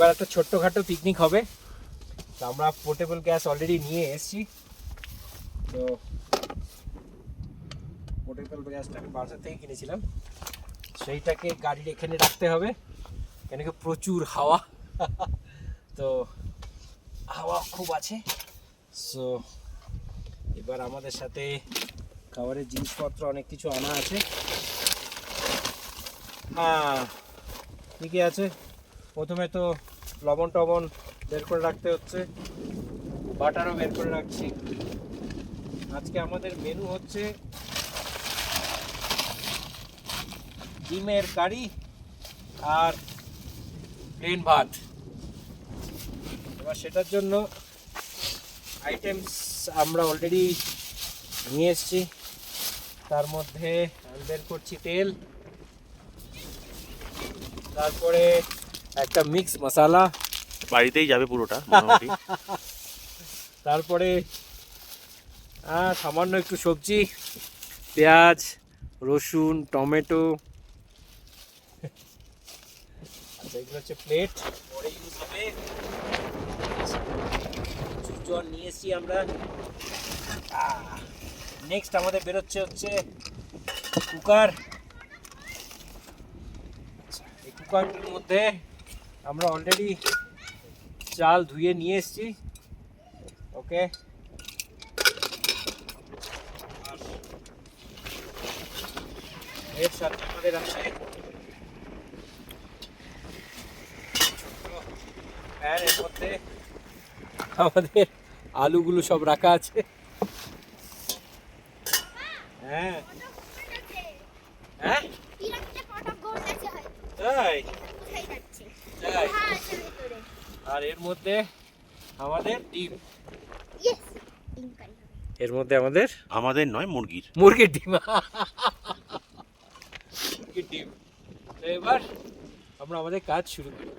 এবার একটা ছোট্টখাটো পিকনিক হবে। তো আমরা পোর্টেবল গ্যাস অলরেডি নিয়ে এসেছি। তো পোর্টেবল গ্যাসটা আমি বাজার থেকে কিনেছিলাম, সেইটাকে গাড়ির এখানে রাখতে হবে, কেন কি প্রচুর হাওয়া তো হাওয়া খুব আছে। সো এবার আমাদের সাথে খাবারের জিনিসপত্র অনেক কিছু আনা আছে। হ্যাঁ ঠিকই আছে। প্রথমে তো লবণ টবণ বের করে রাখতে হচ্ছে, বাটারও বের করে রাখছি। আজকে আমাদের মেনু হচ্ছে ডিমের কারি আর প্লেন ভাত। এবার সেটার জন্য আইটেমস আমরা অলরেডি নিয়ে এসেছি। তার মধ্যে আমি বের করছি তেল, তারপরে একটা মিক্স মশলা, বাড়িতেই যাবে পুরোটা মোটামুটি। তারপরে সামান্য একটু সবজি, পেঁয়াজ, রসুন, টমেটো। আচ্ছা এগুলো হচ্ছে প্লেট, পরে ইউজ হবে। জল নিয়ে এসেছি আমরা। নেক্সট আমাদের বেরোচ্ছে হচ্ছে কুকার। এই কুকারটির মধ্যে আমরা অলরেডি চাল ধুয়ে নিয়ে এসেছি। ওকে, এর সাথে আমাদের আছে প্যান, এর মধ্যে আমাদের আলুগুলো সব রাখা আছে। হ্যাঁ হ্যাঁ তাই তাই। আর এর মধ্যে আমাদের ডিম, এর মধ্যে আমাদের নয়, মুরগির মুরগির ডিম। মুরগির ডিম। তো এবার আমরা আমাদের কাজ শুরু করি।